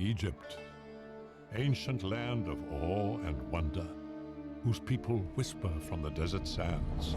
Egypt, ancient land of awe and wonder, whose people whisper from the desert sands.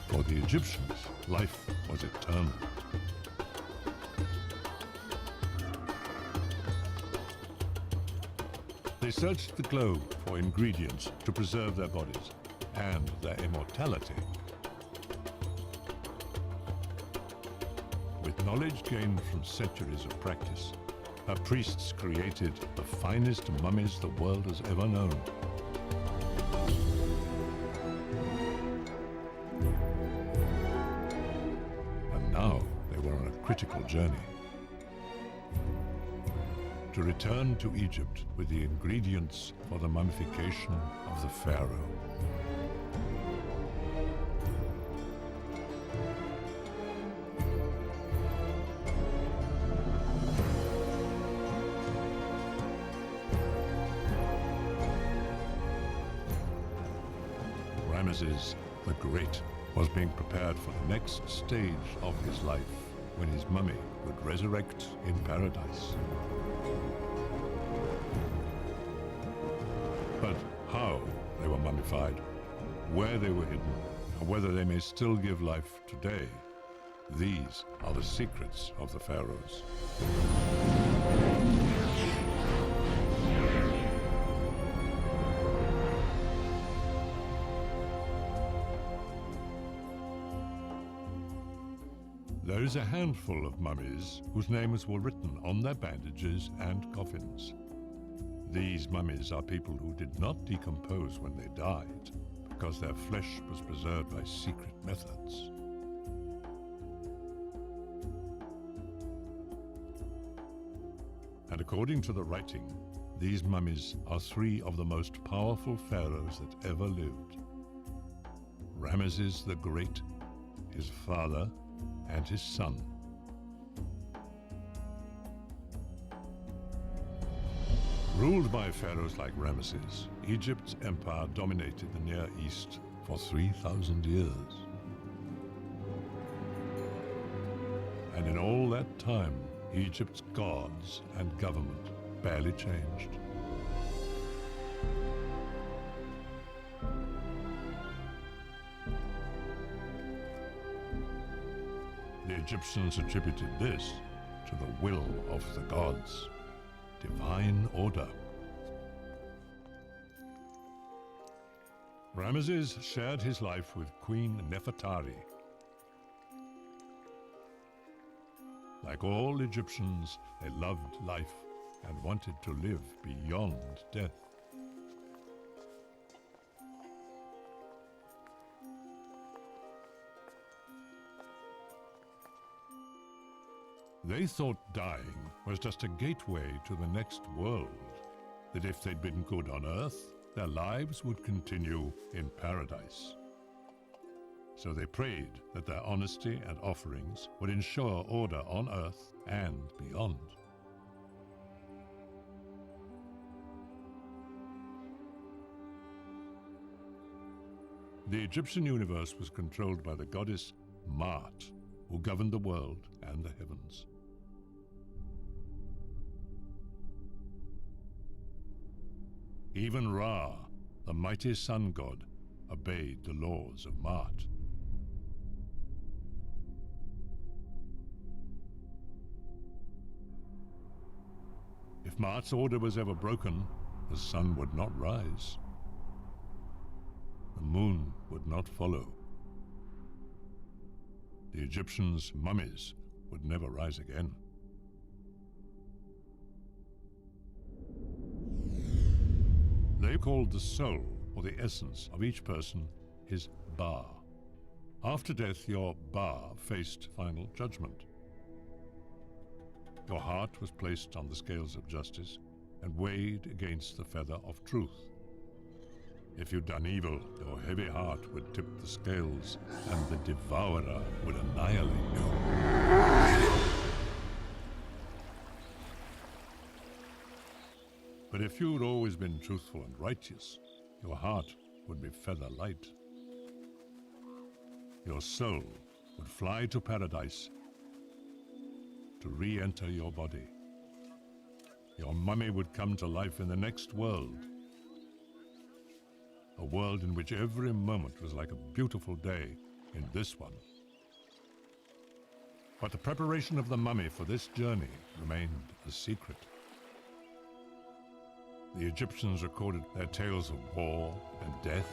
For the Egyptians, life was eternal. They searched the globe for ingredients to preserve their bodies and their immortality. With knowledge gained from centuries of practice, her priests created the finest mummies the world has ever known. Now they were on a critical journey to return to Egypt with the ingredients for the mummification of the Pharaoh. Ramesses the Great was being prepared for the next stage of his life, when his mummy would resurrect in paradise. But how they were mummified, where they were hidden, and whether they may still give life today, these are the secrets of the Pharaohs. There is a handful of mummies whose names were written on their bandages and coffins. These mummies are people who did not decompose when they died, because their flesh was preserved by secret methods. And according to the writing, these mummies are three of the most powerful pharaohs that ever lived: Ramesses the Great, his father, and his son. Ruled by pharaohs like Ramesses, Egypt's empire dominated the Near East for 3,000 years. And in all that time, Egypt's gods and government barely changed. The Egyptians attributed this to the will of the gods, divine order. Ramesses shared his life with Queen Nefertari. Like all Egyptians, they loved life and wanted to live beyond death. They thought dying was just a gateway to the next world, that if they'd been good on Earth, their lives would continue in paradise. So they prayed that their honesty and offerings would ensure order on Earth and beyond. The Egyptian universe was controlled by the goddess Maat, who governed the world and the heavens. Even Ra, the mighty sun god, obeyed the laws of Maat. If Maat's order was ever broken, the sun would not rise. The moon would not follow. The Egyptians' mummies would never rise again. They called the soul, or the essence of each person, his Ba. After death, your Ba faced final judgment. Your heart was placed on the scales of justice, and weighed against the feather of truth. If you'd done evil, your heavy heart would tip the scales, and the devourer would annihilate you. But if you'd always been truthful and righteous, your heart would be feather light. Your soul would fly to paradise to re-enter your body. Your mummy would come to life in the next world, a world in which every moment was like a beautiful day in this one. But the preparation of the mummy for this journey remained a secret. The Egyptians recorded their tales of war and death.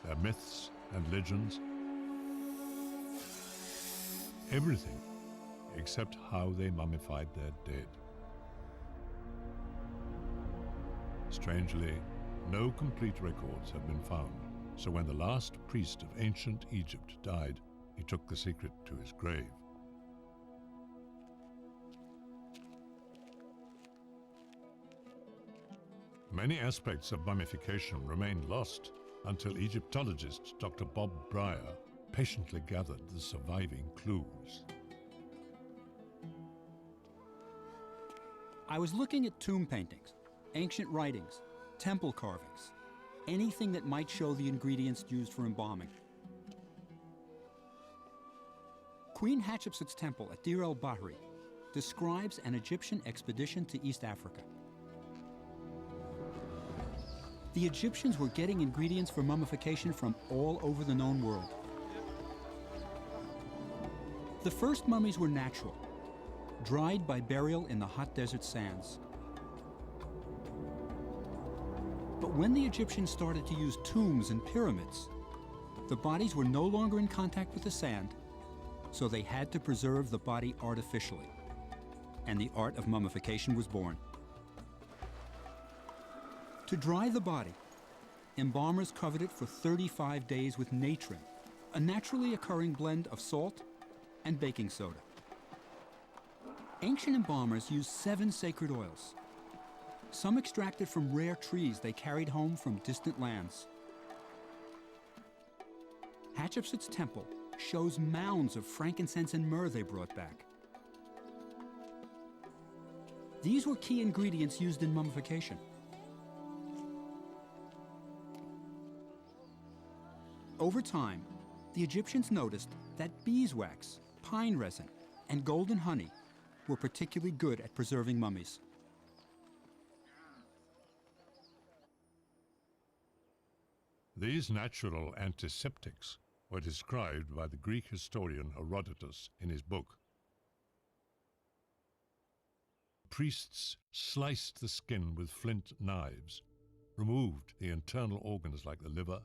Their myths and legends. Everything except how they mummified their dead. Strangely, no complete records have been found. So when the last priest of ancient Egypt died, he took the secret to his grave. Many aspects of mummification remained lost until Egyptologist Dr. Bob Breyer patiently gathered the surviving clues. I was looking at tomb paintings, ancient writings, temple carvings, anything that might show the ingredients used for embalming. Queen Hatshepsut's temple at Deir el-Bahri describes an Egyptian expedition to East Africa. The Egyptians were getting ingredients for mummification from all over the known world. The first mummies were natural, dried by burial in the hot desert sands. But when the Egyptians started to use tombs and pyramids, the bodies were no longer in contact with the sand, so they had to preserve the body artificially, and the art of mummification was born. To dry the body, embalmers covered it for 35 days with natron, a naturally occurring blend of salt and baking soda. Ancient embalmers used 7 sacred oils, some extracted from rare trees they carried home from distant lands. Hatshepsut's temple shows mounds of frankincense and myrrh they brought back. These were key ingredients used in mummification. Over time, the Egyptians noticed that beeswax, pine resin, and golden honey were particularly good at preserving mummies. These natural antiseptics were described by the Greek historian Herodotus in his book. Priests sliced the skin with flint knives, removed the internal organs like the liver,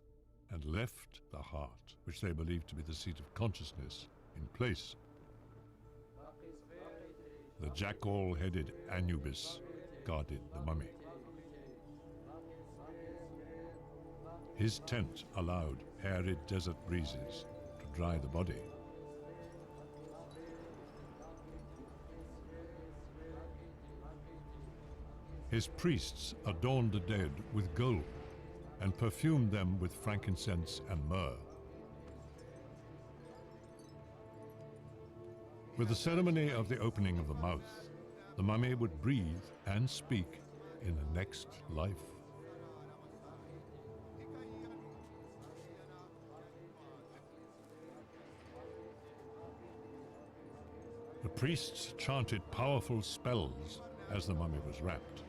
and left the heart, which they believed to be the seat of consciousness, in place. The jackal-headed Anubis guarded the mummy. His tent allowed arid desert breezes to dry the body. His priests adorned the dead with gold and perfumed them with frankincense and myrrh. With the ceremony of the opening of the mouth, the mummy would breathe and speak in the next life. The priests chanted powerful spells as the mummy was wrapped.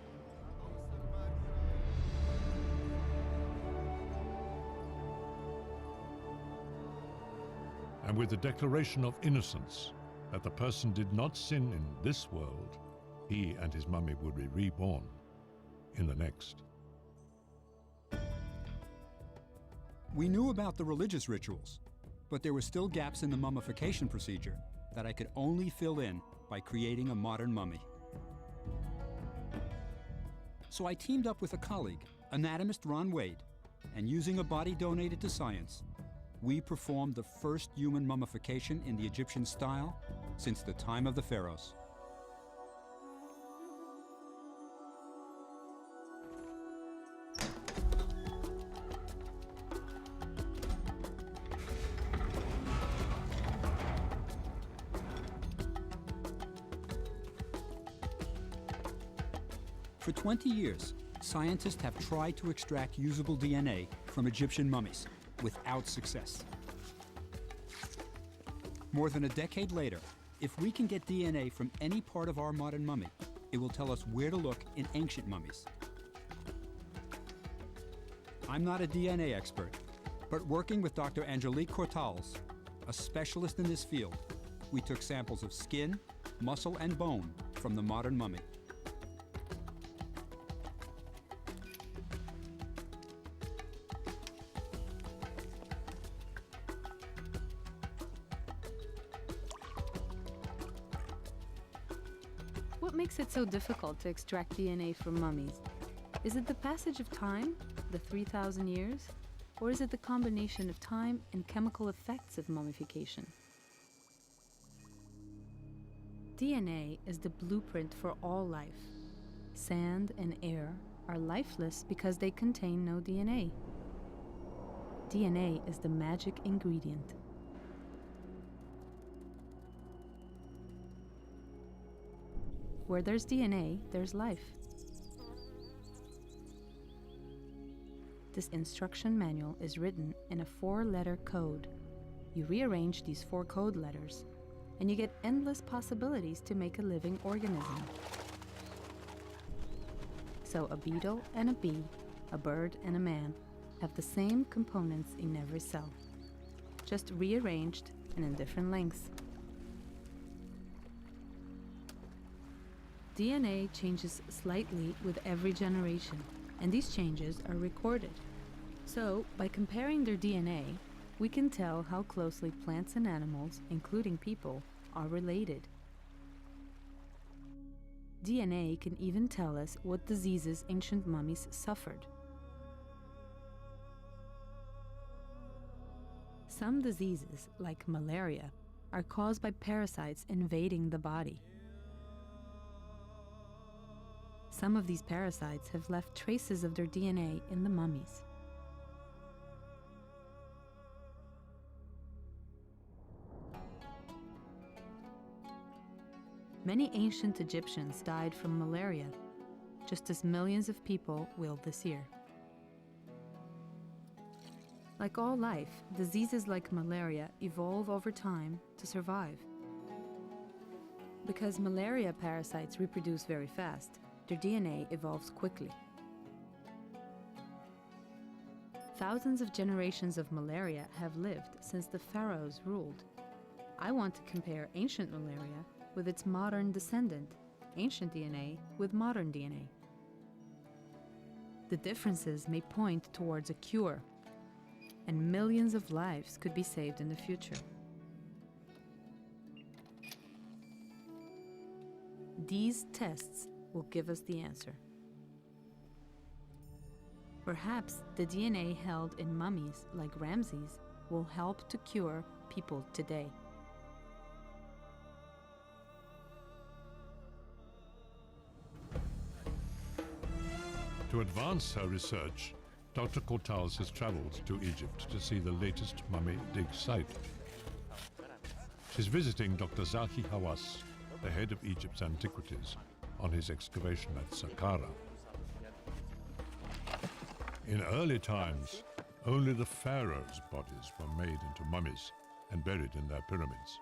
And with the declaration of innocence that the person did not sin in this world, he and his mummy would be reborn in the next. We knew about the religious rituals, but there were still gaps in the mummification procedure that I could only fill in by creating a modern mummy. So I teamed up with a colleague, anatomist Ron Wade, and using a body donated to science, we performed the first human mummification in the Egyptian style since the time of the Pharaohs. For 20 years, scientists have tried to extract usable DNA from Egyptian mummies without success. More than a decade later, if we can get DNA from any part of our modern mummy, it will tell us where to look in ancient mummies. I'm not a DNA expert, but working with Dr. Angelique Cortals, a specialist in this field, we took samples of skin, muscle, and bone from the modern mummy. What makes it so difficult to extract DNA from mummies? Is it the passage of time, the 3,000 years? Or is it the combination of time and chemical effects of mummification? DNA is the blueprint for all life. Sand and air are lifeless because they contain no DNA. DNA is the magic ingredient. Where there's DNA, there's life. This instruction manual is written in a 4-letter code. You rearrange these 4 code letters, and you get endless possibilities to make a living organism. So a beetle and a bee, a bird and a man, have the same components in every cell, just rearranged and in different lengths. DNA changes slightly with every generation, and these changes are recorded. So, by comparing their DNA, we can tell how closely plants and animals, including people, are related. DNA can even tell us what diseases ancient mummies suffered. Some diseases, like malaria, are caused by parasites invading the body. Some of these parasites have left traces of their DNA in the mummies. Many ancient Egyptians died from malaria, just as millions of people will this year. Like all life, diseases like malaria evolve over time to survive. Because malaria parasites reproduce very fast, their DNA evolves quickly. Thousands of generations of malaria have lived since the Pharaohs ruled. I want to compare ancient malaria with its modern descendant, ancient DNA with modern DNA. The differences may point towards a cure, and millions of lives could be saved in the future. These tests will give us the answer. Perhaps the DNA held in mummies like Ramses will help to cure people today. To advance her research, Dr. Cortals has traveled to Egypt to see the latest mummy dig site. She's visiting Dr. Zahi Hawass, the head of Egypt's antiquities, on his excavation at Saqqara. In early times, only the pharaohs' bodies were made into mummies and buried in their pyramids.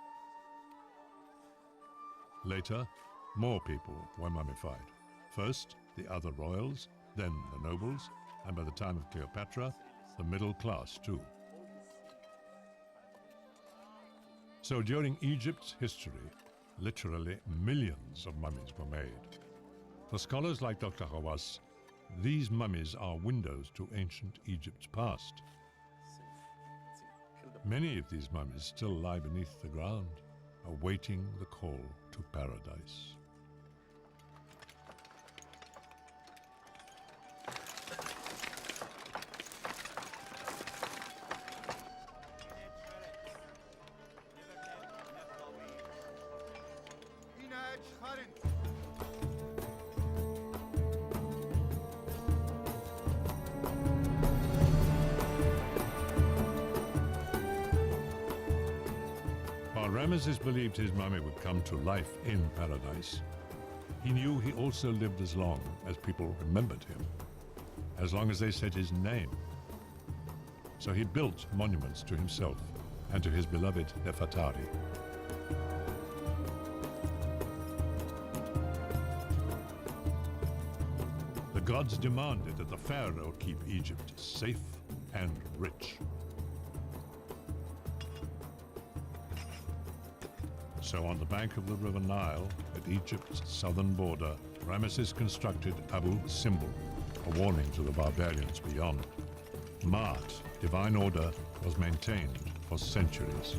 Later, more people were mummified. First, the other royals, then the nobles, and by the time of Cleopatra, the middle class too. So during Egypt's history, literally millions of mummies were made. For scholars like Dr. Hawass, these mummies are windows to ancient Egypt's past. Many of these mummies still lie beneath the ground, awaiting the call to paradise. While Ramesses believed his mummy would come to life in paradise, he knew he also lived as long as people remembered him, as long as they said his name. So he built monuments to himself and to his beloved Nefertari. The gods demanded that the pharaoh keep Egypt safe and rich. So on the bank of the River Nile, at Egypt's southern border, Ramesses constructed Abu Simbel, a warning to the barbarians beyond. Ma'at, divine order, was maintained for centuries.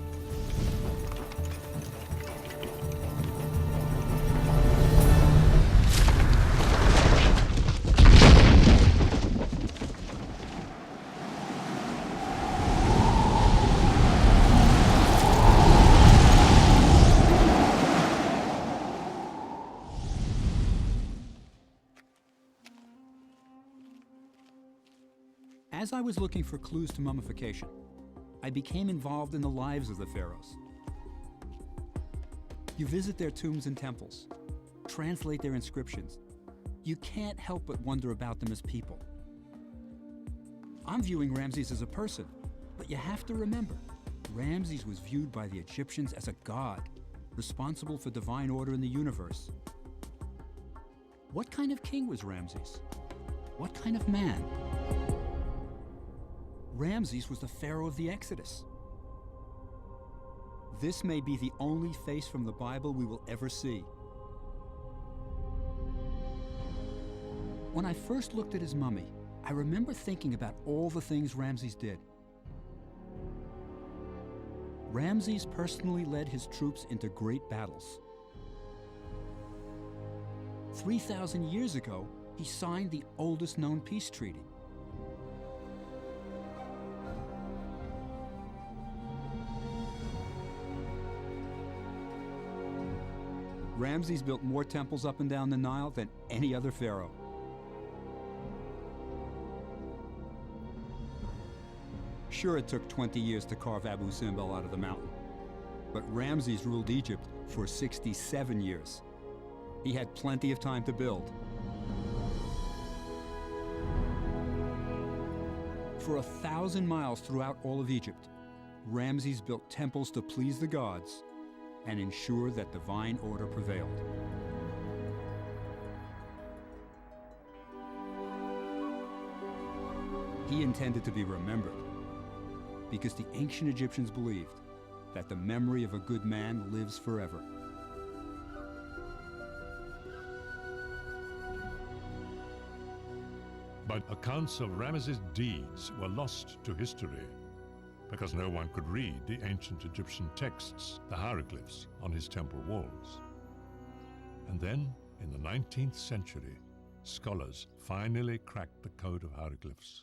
As I was looking for clues to mummification, I became involved in the lives of the pharaohs. You visit their tombs and temples, translate their inscriptions. You can't help but wonder about them as people. I'm viewing Ramses as a person, but you have to remember, Ramses was viewed by the Egyptians as a god, responsible for divine order in the universe. What kind of king was Ramses? What kind of man? Ramses was the pharaoh of the Exodus. This may be the only face from the Bible we will ever see. When I first looked at his mummy, I remember thinking about all the things Ramses did. Ramses personally led his troops into great battles. 3,000 years ago, he signed the oldest known peace treaty. Ramses built more temples up and down the Nile than any other pharaoh. Sure, it took 20 years to carve Abu Simbel out of the mountain, but Ramses ruled Egypt for 67 years. He had plenty of time to build. For 1,000 miles throughout all of Egypt, Ramses built temples to please the gods and ensure that divine order prevailed. He intended to be remembered because the ancient Egyptians believed that the memory of a good man lives forever. But accounts of Ramesses' deeds were lost to history because no one could read the ancient Egyptian texts, the hieroglyphs on his temple walls. And then, in the 19th century, scholars finally cracked the code of hieroglyphs.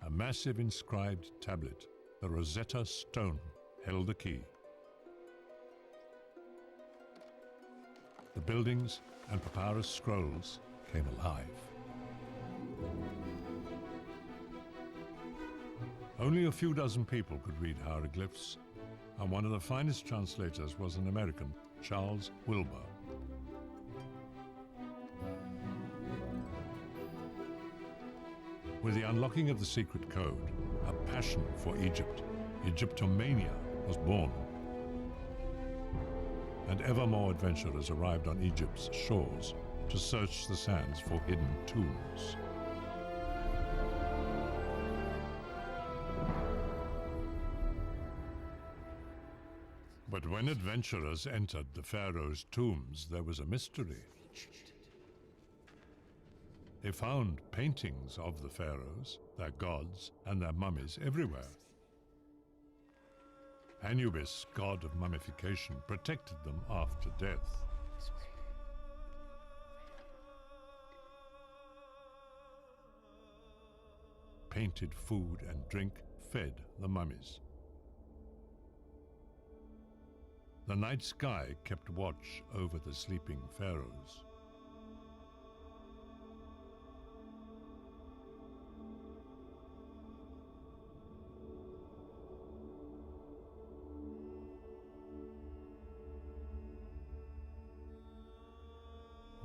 A massive inscribed tablet, the Rosetta Stone, held the key. The buildings and papyrus scrolls came alive. Only a few dozen people could read hieroglyphs, and one of the finest translators was an American, Charles Wilbur. With the unlocking of the secret code, a passion for Egypt, Egyptomania, was born. And ever more adventurers arrived on Egypt's shores to search the sands for hidden tombs. But when adventurers entered the pharaohs' tombs, there was a mystery. They found paintings of the pharaohs, their gods, and their mummies everywhere. Anubis, god of mummification, protected them after death. Painted food and drink fed the mummies. The night sky kept watch over the sleeping pharaohs.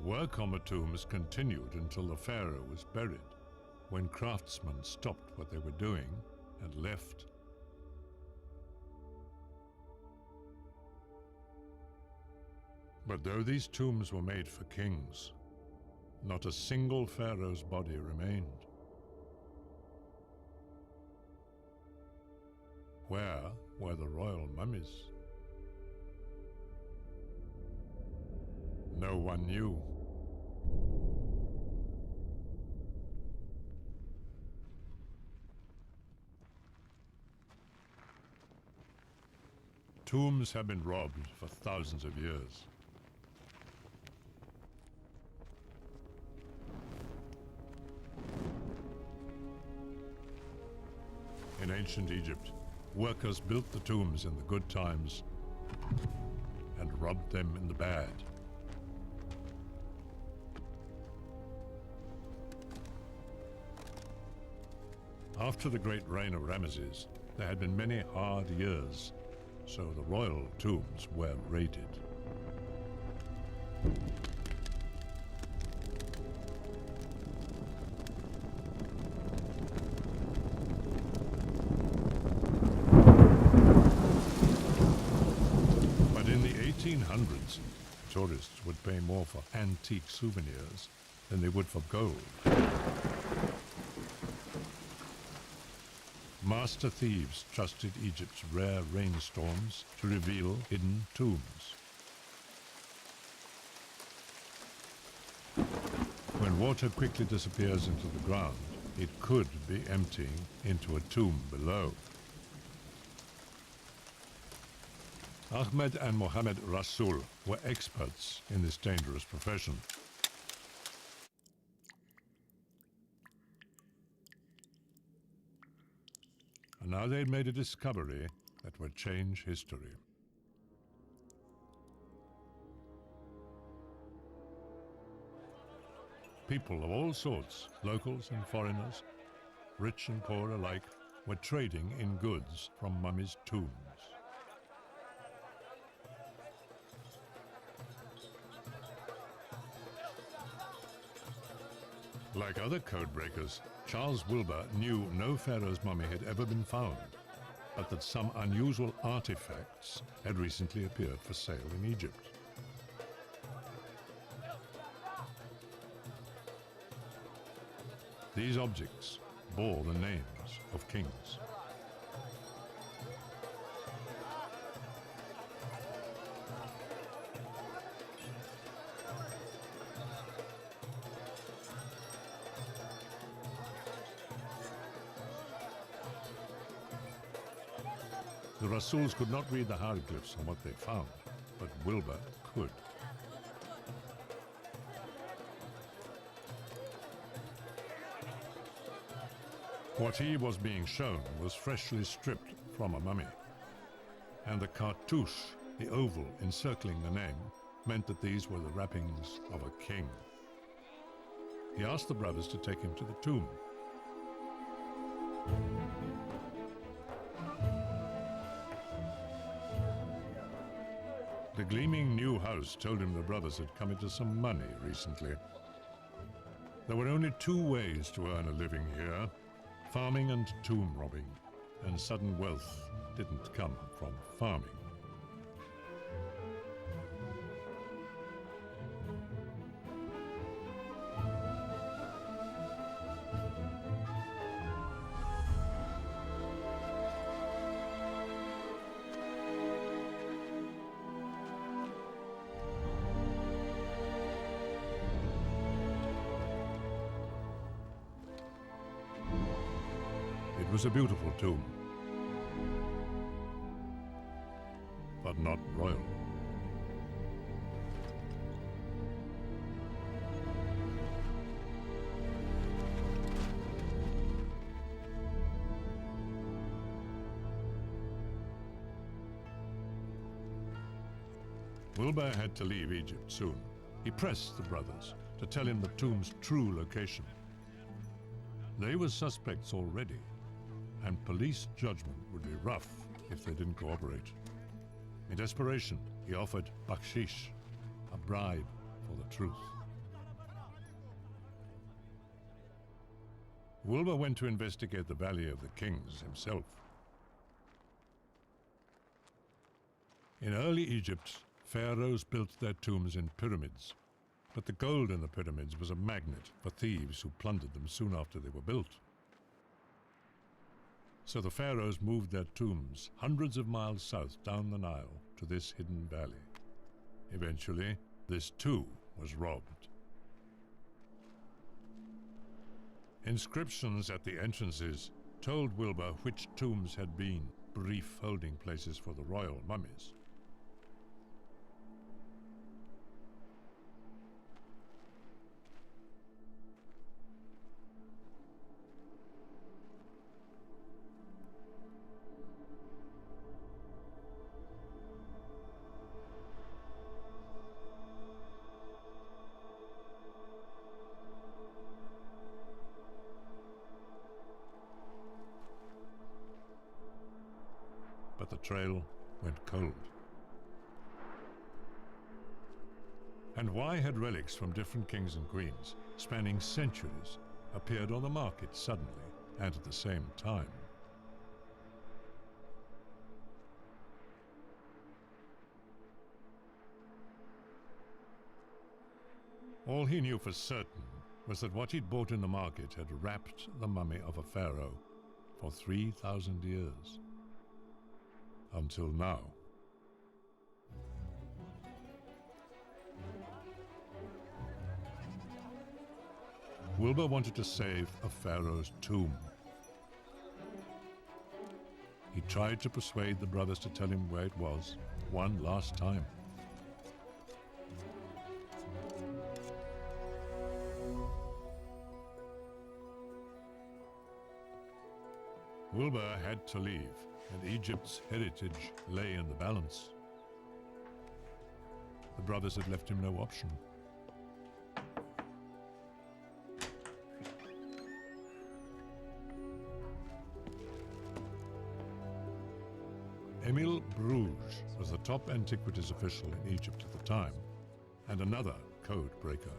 Work on the tombs continued until the pharaoh was buried, when craftsmen stopped what they were doing and left. But though these tombs were made for kings, not a single pharaoh's body remained. Where were the royal mummies? No one knew. Tombs have been robbed for thousands of years. In ancient Egypt, workers built the tombs in the good times and robbed them in the bad. After the great reign of Ramesses, there had been many hard years, so the royal tombs were raided. But in the 1800s, tourists would pay more for antique souvenirs than they would for gold. Master thieves trusted Egypt's rare rainstorms to reveal hidden tombs. When water quickly disappears into the ground, it could be emptying into a tomb below. Ahmed and Mohammed Rasul were experts in this dangerous profession. And now they'd made a discovery that would change history. People of all sorts, locals and foreigners, rich and poor alike, were trading in goods from mummies' tombs. Like other codebreakers, Charles Wilbur knew no pharaoh's mummy had ever been found, but that some unusual artifacts had recently appeared for sale in Egypt. These objects bore the names of kings. The Rasuls could not read the hieroglyphs on what they found, but Wilbur could. What he was being shown was freshly stripped from a mummy, and the cartouche, the oval encircling the name, meant that these were the wrappings of a king. He asked the brothers to take him to the tomb. The gleaming new house told him the brothers had come into some money recently. There were only two ways to earn a living here: farming and tomb robbing, and sudden wealth didn't come from farming. It was a beautiful tomb, but not royal. Wilbur had to leave Egypt soon. He pressed the brothers to tell him the tomb's true location. They were suspects already, and police judgment would be rough if they didn't cooperate. In desperation, he offered bakshish, a bribe for the truth. Wilbur went to investigate the Valley of the Kings himself. In early Egypt, pharaohs built their tombs in pyramids, but the gold in the pyramids was a magnet for thieves who plundered them soon after they were built. So the pharaohs moved their tombs hundreds of miles south down the Nile to this hidden valley. Eventually, this too was robbed. Inscriptions at the entrances told Wilbur which tombs had been brief holding places for the royal mummies. But the trail went cold. And why had relics from different kings and queens, spanning centuries, appeared on the market suddenly and at the same time? All he knew for certain was that what he'd bought in the market had wrapped the mummy of a pharaoh for 3,000 years. Until now. Wilbur wanted to save a pharaoh's tomb. He tried to persuade the brothers to tell him where it was, one last time. Wilbur had to leave, and Egypt's heritage lay in the balance. The brothers had left him no option. Emile Bruges was the top antiquities official in Egypt at the time, and another code breaker.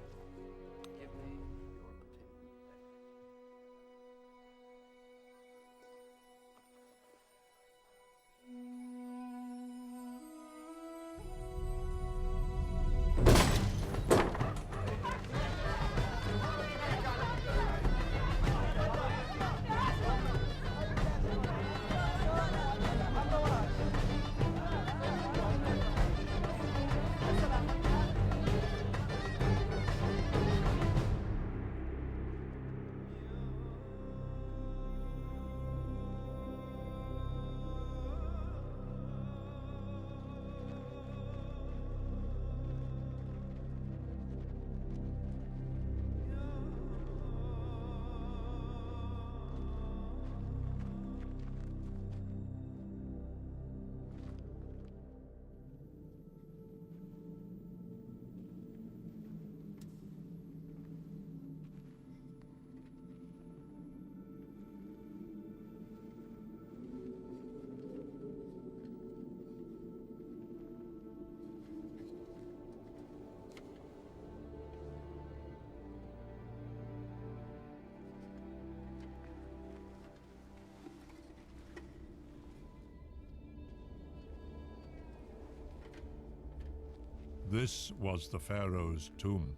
This was the pharaoh's tomb.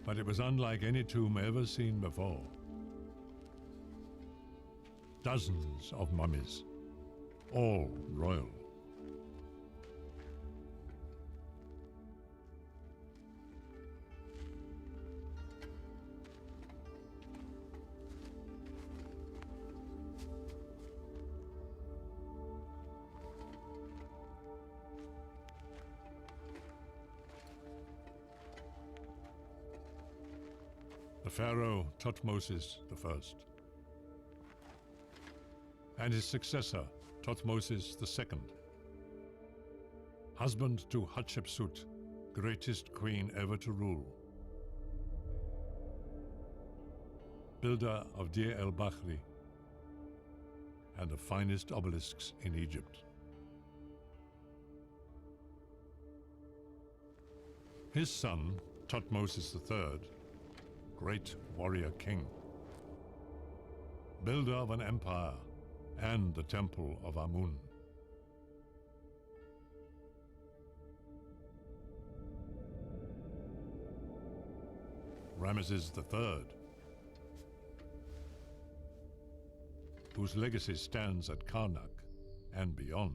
But it was unlike any tomb ever seen before. Dozens of mummies, all royal. The pharaoh Thutmose I, and his successor, Thutmose II, husband to Hatshepsut, greatest queen ever to rule, builder of Deir el-Bahri and the finest obelisks in Egypt. His son, Thutmose III, great warrior king, builder of an empire and the temple of Amun. Ramesses III, whose legacy stands at Karnak and beyond.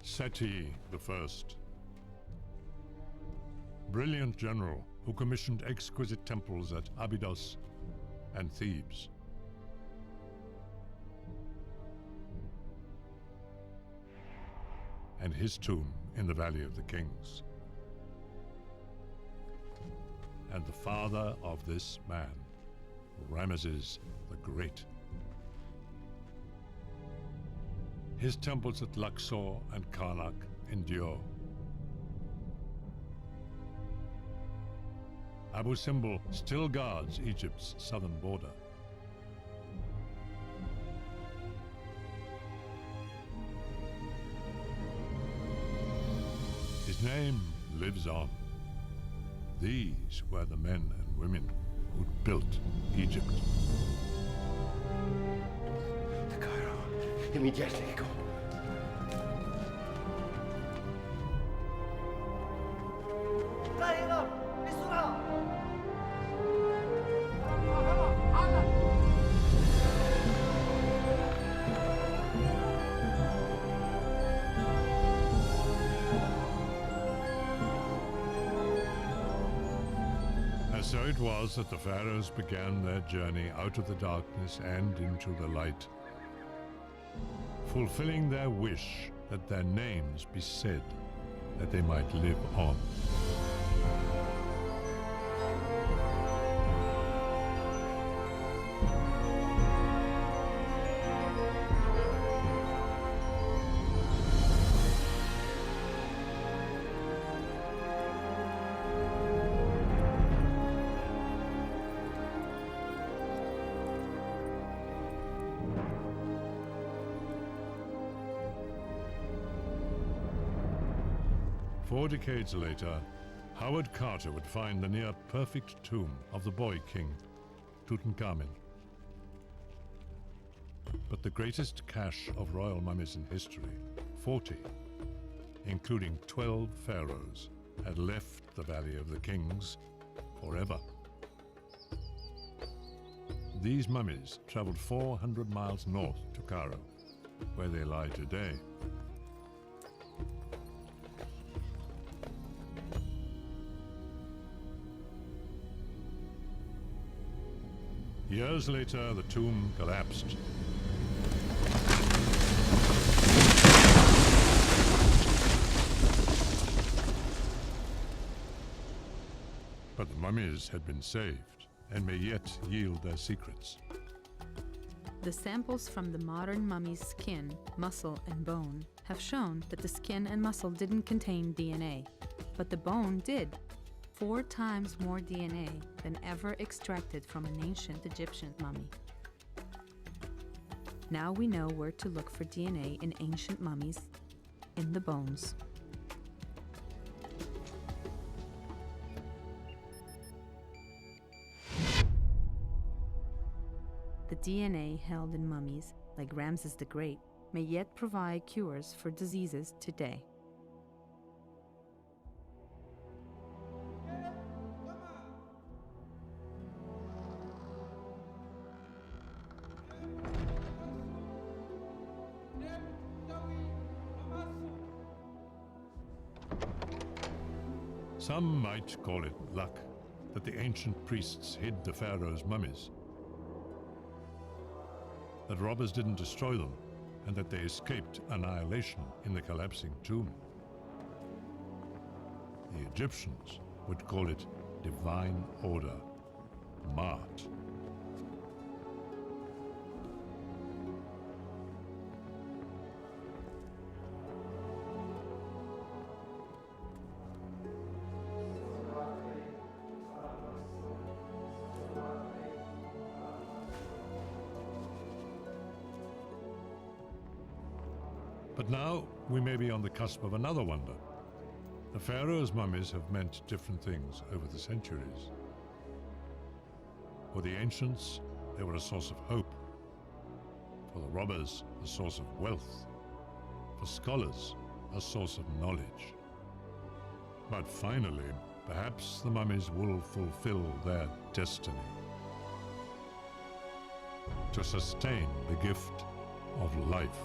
Seti I, brilliant general who commissioned exquisite temples at Abydos and Thebes. And his tomb in the Valley of the Kings. And the father of this man, Ramesses the Great. His temples at Luxor and Karnak endure. Abu Simbel still guards Egypt's southern border. His name lives on. These were the men and women who built Egypt. To Cairo, immediately go. So it was that the Pharaohs began their journey out of the darkness and into the light, fulfilling their wish that their names be said, that they might live on. Four decades later, Howard Carter would find the near-perfect tomb of the boy king, Tutankhamun. But the greatest cache of royal mummies in history, 40, including 12 pharaohs, had left the Valley of the Kings forever. These mummies traveled 400 miles north to Cairo, where they lie today. Years later, the tomb collapsed. But the mummies had been saved and may yet yield their secrets. The samples from the modern mummy's skin, muscle, and bone have shown that the skin and muscle didn't contain DNA, but the bone did. 4 times more DNA than ever extracted from an ancient Egyptian mummy. Now we know where to look for DNA in ancient mummies, in the bones. The DNA held in mummies, like Ramses the Great, may yet provide cures for diseases today. Some might call it luck that the ancient priests hid the pharaoh's mummies, that robbers didn't destroy them, and that they escaped annihilation in the collapsing tomb. The Egyptians would call it divine order, Mart. But now we may be on the cusp of another wonder. The Pharaohs' mummies have meant different things over the centuries. For the ancients, they were a source of hope. For the robbers, a source of wealth. For scholars, a source of knowledge. But finally, perhaps the mummies will fulfill their destiny. To sustain the gift of life.